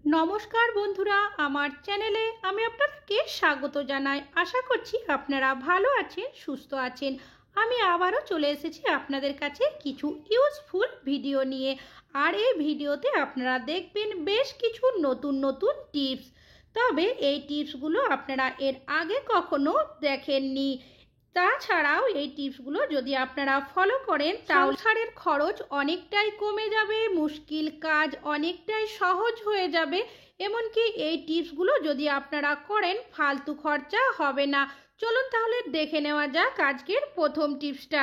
নমস্কার বন্ধুরা, আমার চ্যানেলে আমি আপনাদেরকে স্বাগত জানাই। আশা করছি আপনারা ভালো আছেন, সুস্থ আছেন। আমি আবারও চলে এসেছি আপনাদের কাছে কিছু ইউজফুল ভিডিও নিয়ে। আর এই ভিডিওতে আপনারা দেখবেন বেশ কিছু নতুন নতুন টিপস। তবে এই টিপসগুলো আপনারা এর আগে কখনো দেখেননি। তাছাড়াও এই টিপসগুলো যদি আপনারা ফলো করেন তাহলে সংসারের খরচ অনেকটাই কমে যাবে, মুশকিল কাজ অনেকটাই সহজ হয়ে যাবে। এমনকি এই টিপসগুলো যদি আপনারা করেন ফালতু খরচা হবে না। চলুন তাহলে দেখে নেওয়া যাক আজকের প্রথম টিপসটা।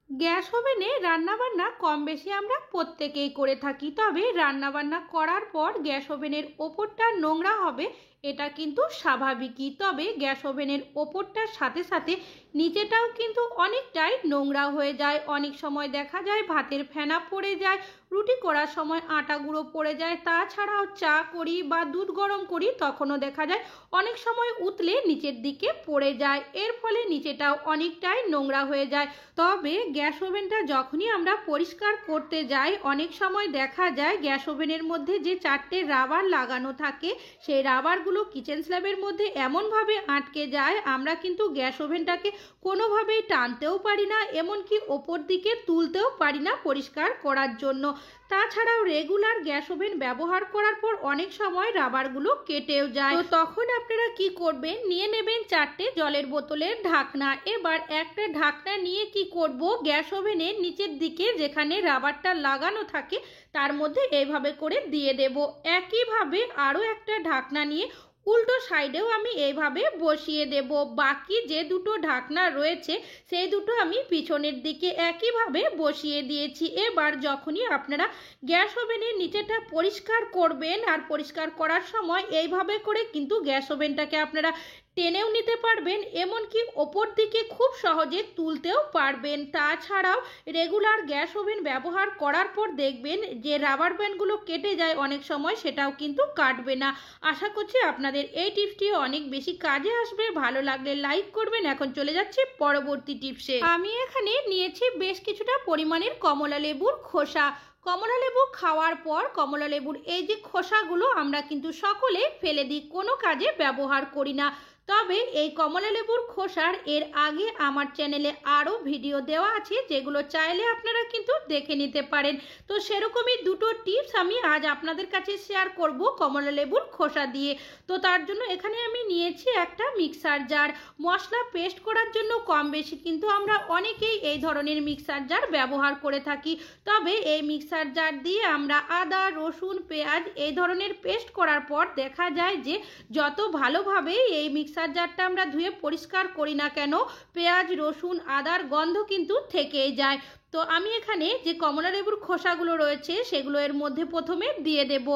গ্যাস ওভেনে রান্নাবান্না কম বেশি আমরা প্রত্যেকেই করে থাকি, তবে রান্নাবান্না করার পর গ্যাস ওভেনের ওপরটা নোংরা হবে এটা কিন্তু স্বাভাবিকই। তবে গ্যাস ওভেনের ওপরটার সাথে সাথে নিচেটাও কিন্তু অনেকটাই নোংরা হয়ে যায়। অনেক সময় দেখা যায় ভাতের ফেনা পড়ে যায়, রুটি করার সময় আটা গুঁড়ো পড়ে যায়। তাছাড়াও চা করি বা দুধ গরম করি তখনও দেখা যায় অনেক সময় উতলে নিচের দিকে পড়ে যায়, এর ফলে নিচেটাও অনেকটাই নোংরা হয়ে যায়। তবে গ্যাস ওভেনটা যখনই আমরা পরিষ্কার করতে যাই অনেক সময় দেখা যায় গ্যাস ওভেনের মধ্যে যে 4টে রাবার লাগানো থাকে সেই রাবারগুলো কিচেন স্ল্যাবের মধ্যে এমনভাবে আটকে যায় আমরা কিন্তু গ্যাস ওভেনটাকে কোনোভাবেই টানতেও পারি না, এমনকি ওপর দিকে তুলতেও পারি না পরিষ্কার করার জন্য। তাছাড়াও রেগুলার গ্যাস ওভেন ব্যবহার করার পর অনেক সময় রাবারগুলো কেটেও যায়। তো তখন আপনারা কি করবেন, নিয়ে নেবেন 4টে জলের বোতলের ঢাকনা। এবার একটা ঢাকনা নিয়ে কি করব, গ্যাস ওভেনের নিচের দিকে যেখানে রাবারটা লাগানো থাকে তার মধ্যে এইভাবে করে দিয়ে দেব। একইভাবে আরও একটা ঢাকনা নিয়ে উল্টো সাইডেও আমি এইভাবে বসিয়ে দেব। বাকি যে দুটো ঢাকনা রয়েছে সেই দুটো আমি পিছনের দিকে একইভাবে বসিয়ে দিয়েছি। এবার যখনই আপনারা গ্যাস ওভেনের নিচেটা পরিষ্কার করবেন আর পরিষ্কার করার সময় এইভাবে করে কিন্তু গ্যাস ওভেনটাকে আপনারা টেনেও নিতে পারবেন, এমনকি ওপর দিকে খুব সহজে তুলতেও পারবেন। তাছাড়াও রেগুলার গ্যাস ওভেন ব্যবহার করার পর দেখবেন যে রাবার ব্যান্ডগুলো কেটে যায় অনেক সময়, সেটাও কিন্তু কাটবে না। আশা করছি আপনাদের এই টিপসটি অনেক বেশি কাজে আসবে। ভালো লাগলে লাইক করবেন। এখন চলে যাচ্ছি পরবর্তী টিপসে। আমি এখানে নিয়েছি বেশ কিছুটা পরিমাণের কমলা লেবুর খোসা। কমলা লেবু খাওয়ার পর কমলা লেবুর এই যে খোসাগুলো আমরা কিন্তু সকলে ফেলে দিই, কোনো কাজে ব্যবহার করি না। তবে এই কমলা লেবুর খোসার এর আগে আমার চ্যানেলে আরও ভিডিও দেওয়া আছে যেগুলো চাইলে আপনারা কিন্তু দেখে নিতে পারেন। তো সেরকমই দুটো টিপস আমি আজ আপনাদের কাছে শেয়ার করব কমলা লেবুর খোসা দিয়ে। তো তার জন্য এখানে আমি নিয়েছি একটা মিক্সার জার। মশলা পেস্ট করার জন্য কম বেশি কিন্তু আমরা অনেকেই এই ধরনের মিক্সার জার ব্যবহার করে থাকি। তবে এই মিক্সার জার দিয়ে আমরা আদা, রসুন, পেঁয়াজ এই ধরনের পেস্ট করার পর দেখা যায় যে যত ভালোভাবে এই মিক্সার জারটা আমরা ধুয়ে পরিষ্কার করি না কেন পেঁয়াজ, রসুন, আদার গন্ধ কিন্তু থেকেই যায়। তো আমি এখানে যে কমলা লেবুর খোসাগুলো রয়েছে সেগুলো এর মধ্যে প্রথমে দিয়ে দেব।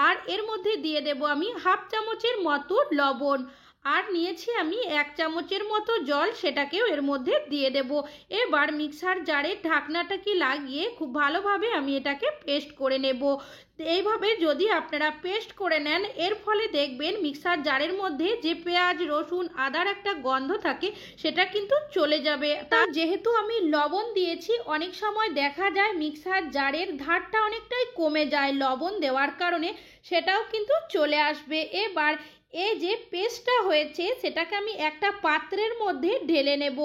আর এর মধ্যে দিয়ে দেব আমি হাফ চামচের মতো লবণ। আর নিয়েছি আমি 1 চামচের মতো জল, সেটাকেও এর মধ্যে দিয়ে দেব। এবার মিক্সার জারের ঢাকনাটাকে লাগিয়ে খুব ভালোভাবে আমি এটাকে পেস্ট করে নেব। এইভাবে যদি আপনারা পেস্ট করে নেন এর ফলে দেখবেন মিক্সার জারের মধ্যে যে পেঁয়াজ, রসুন, আদার একটা গন্ধ থাকে সেটা কিন্তু চলে যাবে। তা যেহেতু আমি লবণ দিয়েছি অনেক সময় দেখা যায় মিক্সার জারের ধারটা অনেকটাই কমে যায় লবণ দেওয়ার কারণে, সেটাও কিন্তু চলে আসবে। এবার এই যে পেস্টটা হয়েছে সেটাকে আমি একটা পাত্রের মধ্যে ঢেলে নেব।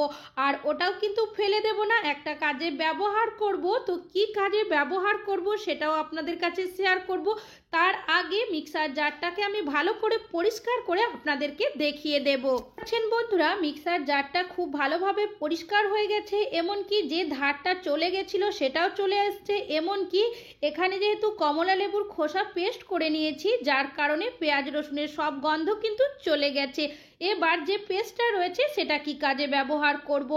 আর ওটাও কিন্তু ফেলে দেব না, একটা কাজে ব্যবহার করব। তো কি কাজে ব্যবহার করব সেটাও আপনাদের কাছে শেয়ার করব। তার আগে মিক্সার জারটাকে আমি ভালো করে পরিষ্কার করে আপনাদেরকে দেখিয়ে দেব। দেখছেন বন্ধুরা, মিক্সার জারটা খুব ভালোভাবে পরিষ্কার হয়ে গেছে, এমনকি যে ধারটা চলে গেছিল সেটাও চলে আসছে। এমনকি এখানে যেহেতু কমলা লেবুর খোসা পেস্ট করে নিয়েছি যার কারণে পেঁয়াজ, রসুনের সব গন্ধ কিন্তু চলে গেছে। এবার যে পেস্টটা রয়েছে সেটা কি কাজে ব্যবহার করব,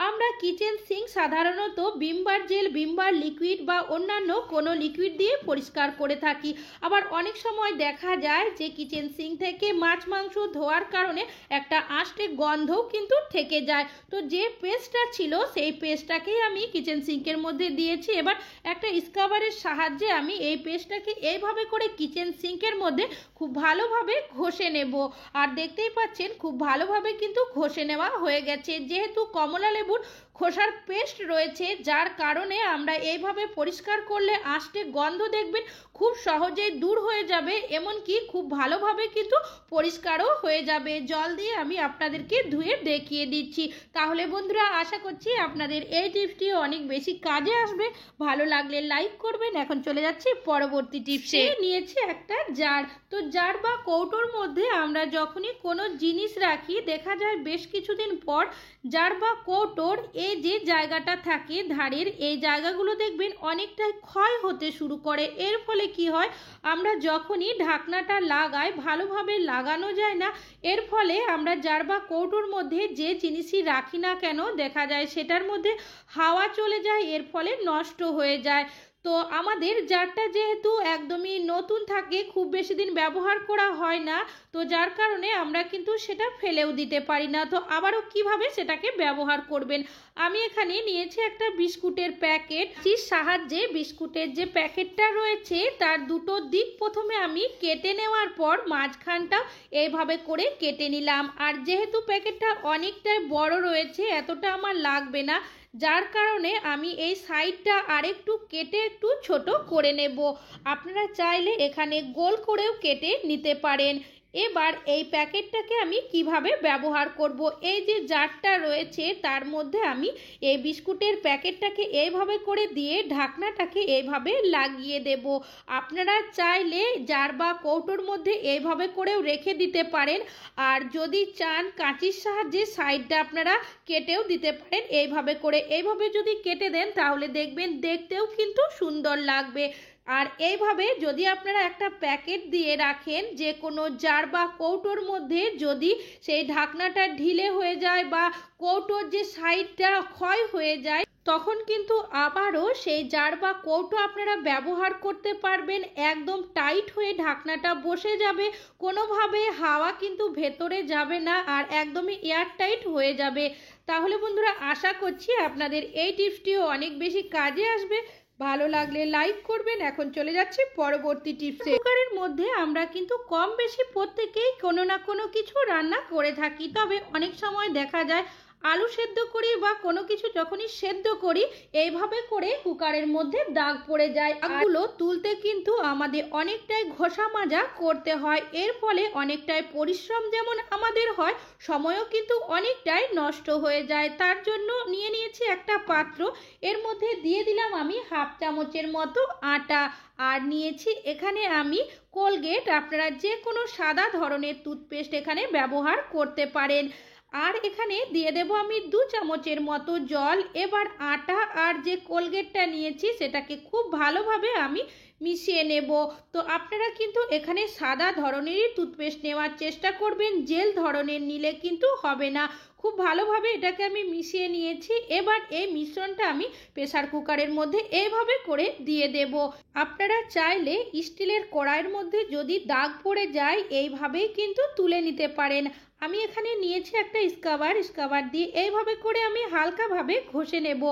আমরা কিচেন সিঙ্ক সাধারণত ভিম বার জেল, ভিম বার লিকুইড বা অন্যান্য কোনো লিকুইড দিয়ে পরিষ্কার করে থাকি। আবার অনেক সময় দেখা যায় যে কিচেন সিঙ্ক থেকে মাছ মাংস ধোয়ার কারণে একটা আষ্টে গন্ধও কিন্তু থেকে যায়। তো যে পেস্টটা ছিল সেই পেস্টটাকেই আমি কিচেন সিঙ্কের মধ্যে দিয়েছি। এবার একটা স্ক্রাবারের সাহায্যে আমি এই পেস্টটাকে এইভাবে করে কিচেন সিঙ্কের মধ্যে খুব ভালোভাবে ঘষে নেব। আর দেখতেই পাচ্ছেন খুব ভালোভাবে কিন্তু ঘষে নেওয়া হয়ে গেছে। যেহেতু কমলা লেবুর খোসার পেস্ট রয়েছে, যার কারণে আমরা এইভাবে পরিষ্কার করলে আষ্টে গন্ধ দেখবেন খুব সহজেই দূর হয়ে যাবে, এমনকি খুব ভালোভাবে কিন্তু পরিষ্কারও হয়ে যাবে। জল দিয়ে আমি আপনাদেরকে ধুয়ে দেখিয়ে দিচ্ছি। তাহলে বন্ধুরা আশা করছি আপনাদের এই টিপসটি অনেক বেশি কাজে আসবে। ভালো লাগলে লাইক করবেন। এখন চলে যাচ্ছি পরবর্তী টিপসে। নিয়েছি একটা জার। তো জার বা কৌটোর মধ্যে আমরা যখনই কোনো জিনিস রাখি, দেখা যায় বেশ কিছুদিন পর জার বা কৌটোর এই যে জায়গাটা থাকে ধারের, এই জায়গাগুলো দেখবেন অনেকটাই ক্ষয় হতে শুরু করে। এর ফলে কি হয়, আমরা যখনই ঢাকনাটা লাগাই ভালোভাবে লাগানো যায় না। এর ফলে আমরা জার বা কৌটোর মধ্যে যে জিনিসই রাখি না কেন, দেখা যায় সেটার মধ্যে হাওয়া চলে যায়, এর ফলে নষ্ট হয়ে যায়। তো আমাদের জারটা যেহেতু একদমই নতুন থাকে, খুব বেশি দিন ব্যবহার করা হয় না, তো যার কারণে আমরা কিন্তু সেটা ফেলেও দিতে পারি না। তো আবারও কিভাবে সেটাকে ব্যবহার করবেন, আমি এখানে নিয়েছি একটা বিস্কুটের প্যাকেট। যার সাহায্যে বিস্কুটের যে প্যাকেটটা রয়েছে তার দুটো দিক প্রথমে আমি কেটে নেওয়ার পর মাঝখানটা এইভাবে করে কেটে নিলাম। আর যেহেতু প্যাকেটটা অনেকটাই বড় রয়েছে, এতটা আমার লাগবে না, যার কারণে আমি এই সাইডটা আরেকটু কেটে একটু ছোট করে নেব। আপনারা চাইলে এখানে গোল করেও কেটে নিতে পারেন। এবার এই প্যাকেটটাকে আমি কিভাবে ব্যবহার করব, এই যে জারটা রয়েছে তার মধ্যে আমি এই বিস্কুটের প্যাকেটটাকে এইভাবে করে দিয়ে ঢাকনাটাকে এইভাবে লাগিয়ে দেব। আপনারা চাইলে জার বা কৌটোর মধ্যে এইভাবে করেও রেখে দিতে পারেন, আর যদি চান কাঁচির সাহায্যে সাইডটা আপনারা কেটেও দিতে পারেন। এইভাবে যদি কেটে দেন তাহলে দেখবেন দেখতেও কিন্তু সুন্দর লাগবে। আর এইভাবে যদি আপনারা একটা প্যাকেট দিয়ে রাখেন যে কোনো জার বা কৌটোর মধ্যে, যদি সেই ঢাকনাটা ঢিলে হয়ে যায় বা কৌটোর যে সাইডটা ক্ষয় হয়ে যায়, তখন কিন্তু আবারও সেই জার বা কৌটো আপনারা ব্যবহার করতে পারবেন। একদম টাইট হয়ে ঢাকনাটা বসে যাবে, কোনোভাবে হাওয়া কিন্তু ভেতরে যাবে না, আর একদমই এয়ারটাইট হয়ে যাবে। তাহলে বন্ধুরা আশা করছি আপনাদের এই টিপসটিও অনেক বেশি কাজে আসবে। ভালো লাগলে লাইক করবেন। এখন চলে যাচ্ছি পরবর্তী টিপসে। কুকারের মধ্যে আমরা কিন্তু কম বেশি প্রত্যেকেই কোনো না কোনো কিছু রান্না করে থাকি, তবে অনেক সময় দেখা যায় আলু সেদ্ধ করি বা কোনো কিছু যখনই সেদ্ধ করি, এইভাবে করে কুকারের মধ্যে দাগ পড়ে যায়। দাগগুলো তুলতে কিন্তু আমাদের অনেকটাই ঘষা মাজা করতে হয়, এর ফলে অনেকটাই পরিশ্রম যেমন আমাদের হয়, সময়ও কিন্তু অনেকটাই নষ্ট হয়ে যায়। তার জন্য নিয়ে নিয়েছি একটা পাত্র, এর মধ্যে দিয়ে দিলাম আমি হাফ চামচের মতো আটা, আর নিয়েছি এখানে আমি কোলগেট। আপনারা যে কোনো সাদা ধরনের টুথপেস্ট এখানে ব্যবহার করতে পারেন। আর এখানে দিয়ে দেব আমি 2 চামচের মতো জল। এবার আটা আর যে কোলগেটটা নিয়েছি সেটাকে খুব ভালোভাবে আমি মিশিয়ে নেব। তো আপনারা কিন্তু এখানে সাদা ধরনেরই টুথপেস্ট নেওয়ার চেষ্টা করবেন, জেল ধরনের নিলে কিন্তু হবে না। খুব ভালোভাবে এটাকে আমি মিশিয়ে নিয়েছি। এবার এই মিশ্রণটা আমি প্রেসার কুকারের মধ্যে এইভাবে করে দিয়ে দেব। আপনারা চাইলে স্টিলের কড়াইয়ের মধ্যে যদি দাগ পড়ে যায় এইভাবেই কিন্তু তুলে নিতে পারেন। আমি এখানে নিয়েছি একটা স্ক্রাবার দিয়ে এইভাবে করে আমি হালকাভাবে ঘষে নেব।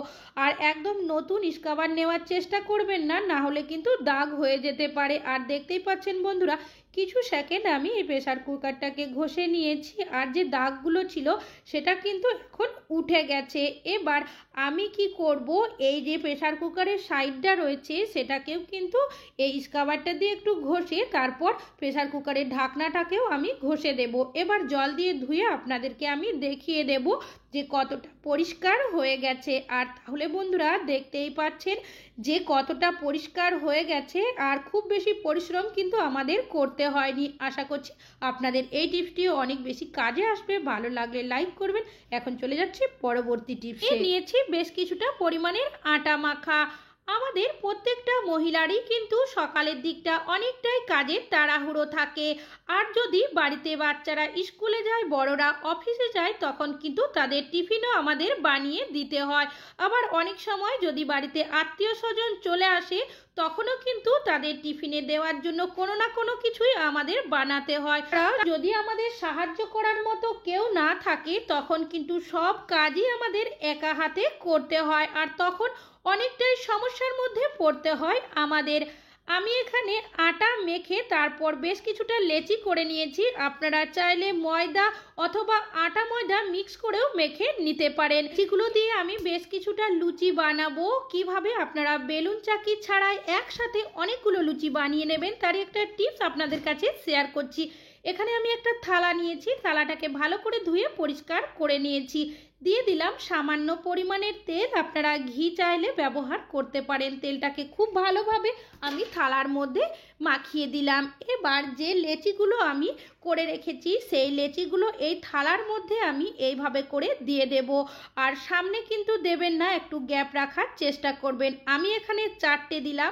আর একদম নতুন স্ক্রাবার নেওয়ার চেষ্টা করবেন না, না হলে কিন্তু দাগ হয়ে যেতে পারে। আর দেখতেই পাচ্ছেন বন্ধুরা, কিছু সেকেন্ড আমি এই প্রেসার কুকারটাকে ঘষে নিয়েছি, আর যে দাগগুলো ছিল সেটা কিন্তু এখন উঠে গেছে। এবার আমি কি করব, এই যে প্রেসার কুকারের সাইডটা রয়েছে সেটাকেও কিন্তু এই স্ক্রাবারটা দিয়ে একটু ঘষে তারপর প্রেসার কুকারের ঢাকনাটাকেও আমি ঘষে দেব। এবার জল দিয়ে ধুয়ে আপনাদেরকে আমি দেখিয়ে দেব যে কতটা পরিষ্কার হয়ে গেছে। আর তাহলে বন্ধুরা দেখতেই পাচ্ছেন যে কতটা পরিষ্কার হয়ে গেছে, আর খুব বেশি পরিশ্রম কিন্তু আমাদের করতে হয়নি। আশা করছি আপনাদের এই টিপসটিও অনেক বেশি কাজে আসবে। ভালো লাগলে লাইক করবেন। এখন চলে যাচ্ছি পরবর্তী টিপসে। নিয়েছি বেশ কিছুটা পরিমাণের আটা মাখা। আমাদের প্রত্যেকটা মহিলারই কিন্তু সকালের দিকটা অনেকটাই কাজের তাড়াহুড়ো থাকে, আর যদি বাড়িতে বাচ্চারা স্কুলে যায়, বড়রা অফিসে যায়, তখন কিন্তু তাদের টিফিনও আমাদের বানিয়ে দিতে হয়। আবার অনেক সময় যদি বাড়িতে আত্মীয় স্বজন চলে আসে, তখনও কিন্তু তাদের টিফিনে দেওয়ার জন্য কোনো না কোনো কিছুই আমাদের বানাতে হয়। যদি আমাদের সাহায্য করার মতো কেউ না থাকে, তখন কিন্তু সব কাজই আমাদের একা হাতে করতে হয়, আর তখন অনেকটাই সমস্যার মধ্যে পড়তে হয় আমাদের। আমি এখানে আটা মেখে তারপর বেশ কিছুটা লেচি করে নিয়েছি। আপনারা চাইলে ময়দা অথবা আটা ময়দা মিক্স করেও মেখে নিতে পারেন। যেগুলো দিয়ে আমি বেশ কিছুটা লুচি বানাবো। কিভাবে আপনারা বেলুন চাকি ছাড়াই একসাথে অনেকগুলো লুচি বানিয়ে নেবেন তার একটা টিপস আপনাদের কাছে শেয়ার করছি। এখানে আমি একটা থালা নিয়েছি, থালাটাকে ভালো করে ধুয়ে পরিষ্কার করে নিয়েছি। দিয়ে দিলাম সামান্য পরিমাণের তেল, আপনারা ঘি চাইলে ব্যবহার করতে পারেন। তেলটাকে খুব ভালোভাবে আমি থালার মধ্যে মাখিয়ে দিলাম। এবার যে লেচিগুলো আমি করে রেখেছি সেই লেচিগুলো এই থালার মধ্যে আমি এইভাবে করে দিয়ে দেব। আর সামনে কিন্তু দেবেন না, একটু গ্যাপ রাখার চেষ্টা করবেন। আমি এখানে 4টে দিলাম,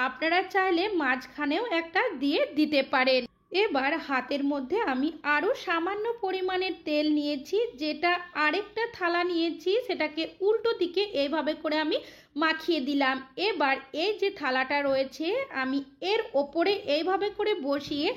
আপনারা চাইলে মাঝখানেও একটা দিয়ে দিতে পারেন। এবার হাতের মধ্যে আমি আরও সামান্য পরিমাণের তেল নিয়েছি, যেটা আরেকটা থালা নিয়েছি সেটাকে উল্টো দিকে এইভাবে করে আমি মাখিয়ে দিলাম। এবার এই যে থালাটা রয়েছে আমি এর ওপরে এইভাবে করে বসিয়ে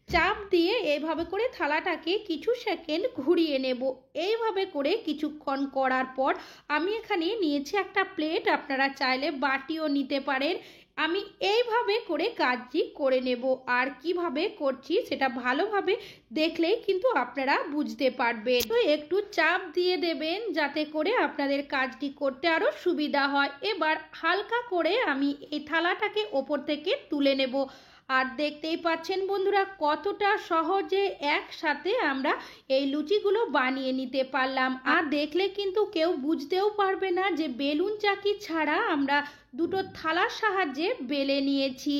চাপ দিয়ে এইভাবে করে থালাটাকে কিছু সেকেন্ড ঘুরিয়ে নেব। এইভাবে করে কিছুক্ষণ করার পর আমি এখানে নিয়েছি একটা প্লেট, আপনারা চাইলে বাটিও নিতে পারেন। আমি এইভাবে করে কাজটি করে নেব। আর কিভাবে করছি সেটা ভালোভাবে দেখলেই কিন্তু আপনারা বুঝতে পারবেন। তো একটু চাপ দিয়ে দেবেন যাতে করে আপনাদের কাজটি করতে আরও সুবিধা হয়। এবার হালকা করে আমি এই থালাটাকে ওপর থেকে তুলে নেব। আর দেখতেই পাচ্ছেন বন্ধুরা কতটা সহজে একসাথে আমরা এই লুচিগুলো বানিয়ে নিতে পারলাম। আর দেখলে কিন্তু কেউ বুঝতেও পারবে না যে বেলুন চাকি ছাড়া আমরা দুটো থালার সাহায্যে বেলে নিয়েছি।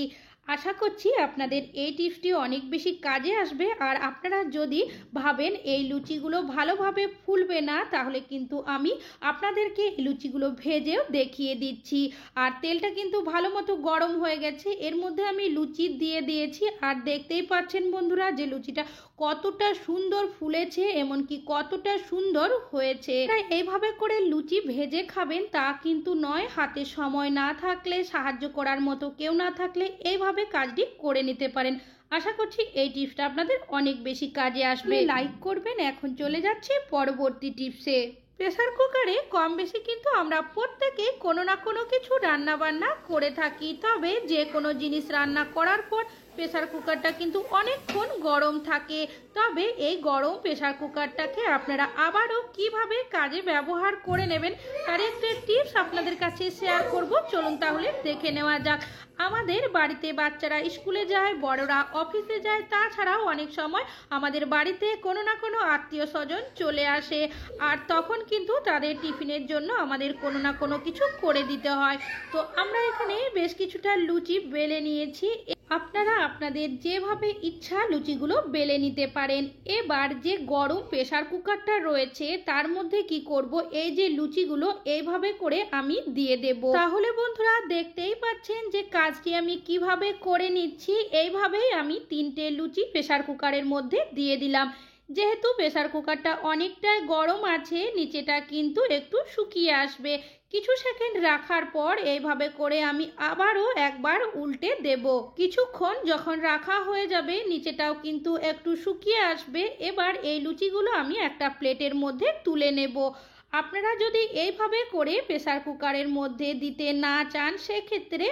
আশা করছি আপনাদের এই টিপসটি অনেক বেশি কাজে আসবে। আর আপনারা যদি ভাবেন এই লুচিগুলো ভালোভাবে ফুলবে না, তাহলে কিন্তু আমি আপনাদেরকে এই লুচিগুলো ভেজেও দেখিয়ে দিচ্ছি। আর তেলটা কিন্তু ভালো মতো গরম হয়ে গেছে, এর মধ্যে আমি লুচি দিয়ে দিয়েছি। আর দেখতেই পাচ্ছেন বন্ধুরা যে লুচিটা কতটা সুন্দর ফুলেছে, এমনকি কতটা সুন্দর হয়েছে। এইভাবে করে লুচি ভেজে খাবেন তা কিন্তু নয়, হাতে সময় না থাকলে, সাহায্য করার মতো কেউ না থাকলে এইভাবে কাজটি করে নিতে পারেন। আশা করছি এই টিপসটা আপনাদের অনেক বেশি কাজে আসবে। লাইক করবেন। এখন চলে যাচ্ছি পরবর্তী টিপসে। প্রেসার কুকারে কম বেশি কিন্তু আমরা প্রত্যেকেই কোনো না কোনো কিছু রান্না বান্না করে থাকি। তবে যে কোনো জিনিস রান্না করার পর প্রেসার কুকারটা কিন্তু অনেকক্ষণ গরম থাকে। তবে এই গরম প্রেসার কুকারটাকে আপনারা আবারও কিভাবে কাজে ব্যবহার করে নেবেন তার একটা টিপস আপনাদের কাছে শেয়ার করব। চলুন তাহলে দেখে নেওয়া যাক। আমাদের বাড়িতে বাচ্চারা স্কুলে যায়, বড়রা অফিসে যায়, তাছাড়াও অনেক সময় আমাদের বাড়িতে কোনো না কোনো আত্মীয় স্বজন চলে আসে। আর তখন কিন্তু তাদের টিফিনের জন্য আমাদের কোনো না কোনো কিছু করে দিতে হয়। তো আমরা এখানে বেশ কিছুটা লুচি বেলে নিয়েছি। আপনারা আপনাদের যেভাবে ইচ্ছা লুচিগুলো বেলে নিতে পারেন। এবার যে গরম প্রেসার কুকারটা রয়েছে তার মধ্যে কি করব, এই যে লুচিগুলো এইভাবে করে আমি দিয়ে দেব। তাহলে বন্ধুরা দেখতেই পাচ্ছেন যে কাজটি আমি কিভাবে করে নিচ্ছি। এইভাবেই আমি 3টে লুচি প্রেসার কুকারের মধ্যে দিয়ে দিলাম। যেহেতু প্রেসার কুকারটা অনেকটাই গরম আছে, নিচেটা কিন্তু একটু শুকিয়ে আসবে। কিছু সেকেন্ড রাখার পর এইভাবে করে আমি আবারও একবার উল্টে দেব। কিছুক্ষণ যখন রাখা হয়ে যাবে নিচেটাও কিন্তু একটু শুকিয়ে আসবে। এবার এই লুচিগুলো আমি একটা প্লেটের মধ্যে তুলে নেব। আপনারা যদি এইভাবে করে প্রেসার কুকারের মধ্যে দিতে না চান, সেক্ষেত্রে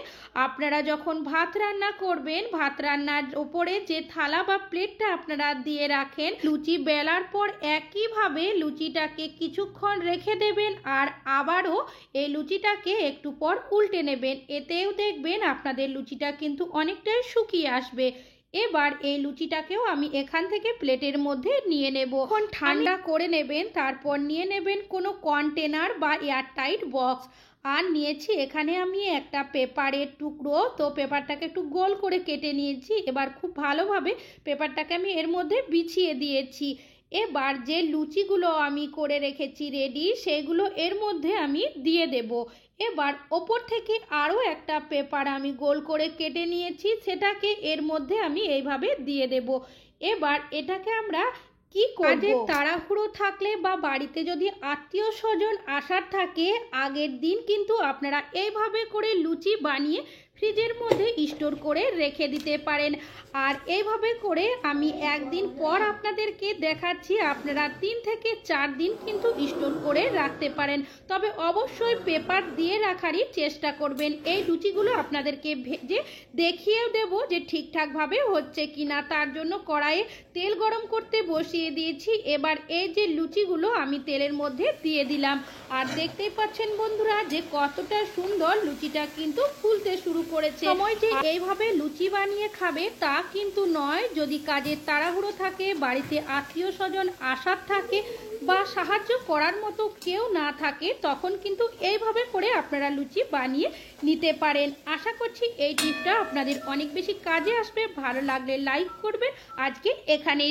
আপনারা যখন ভাত রান্না করবেন, ভাত রান্নার ওপরে যে থালা বা প্লেটটা আপনারা দিয়ে রাখেন, লুচি বেলার পর একইভাবে লুচিটাকে কিছুক্ষণ রেখে দেবেন। আর আবারও এই লুচিটাকে একটু পর উল্টে নেবেন। এতেও দেখবেন আপনাদের লুচিটা কিন্তু অনেকটাই শুকিয়ে আসবে। এবার এই লুচিটাকেও আমি এখান থেকে প্লেটের মধ্যে নিয়ে নেব। এখন ঠান্ডা করে নেবেন, তারপর নিয়ে নেবেন কোনো কন্টেনার বা এয়ারটাইট বক্স। আর নিয়েছি এখানে আমি একটা পেপারের টুকরো, তো পেপারটাকে একটু গোল করে কেটে নিয়েছি। এবার খুব ভালোভাবে পেপারটাকে আমি এর মধ্যে বিছিয়ে দিয়েছি। এবার যে লুচিগুলো আমি করে রেখেছি রেডি, সেগুলো এর মধ্যে আমি দিয়ে দেব। এবার ওপর থেকে আরও একটা পেপার আমি গোল করে কেটে নিয়েছি, সেটাকে এর মধ্যে আমি এইভাবে দিয়ে দেব। এবার এটাকে আমরা কি করব, তাড়াহুড়ো থাকলে বা বাড়িতে যদি আত্মীয় স্বজন আসার থাকে, আগের দিন কিন্তু আপনারা এইভাবে করে লুচি বানিয়ে ফ্রিজের মধ্যে স্টোর করে রেখে দিতে পারেন। আর এইভাবে করে আমি একদিন পর আপনাদেরকে দেখাচ্ছি, আপনারা 3 থেকে 4 দিন কিন্তু স্টোর করে রাখতে পারেন। তবে অবশ্যই পেপার দিয়ে রাখারই চেষ্টা করবেন। এই লুচিগুলো আপনাদেরকে ভেজে দেখিয়েও দেব যে ঠিকঠাকভাবে হচ্ছে কিনা। তার জন্য কড়াইয়ে তেল গরম করতে বসিয়ে দিয়েছি। এবার এই যে লুচিগুলো আমি তেলের মধ্যে দিয়ে দিলাম। আর দেখতেই পাচ্ছেন বন্ধুরা যে কতটা সুন্দর লুচিটা কিন্তু ফুলতে শুরু করেছে। সময় যে এইভাবে লুচি বানিয়ে খাবে তা কিন্তু নয়। যদি কাজের তাড়াহুড়ো থাকে, বাড়িতে আত্মীয় স্বজন আসার থাকে বা সাহায্য করার মতো কেউ না থাকে, তখন কিন্তু এইভাবে করে আপনারা লুচি বানিয়ে নিতে পারেন। আশা করছি এই টিপসটা আপনাদের অনেক বেশি কাজে আসবে। ভালো লাগলে লাইক করবেন। আজকে এখানেই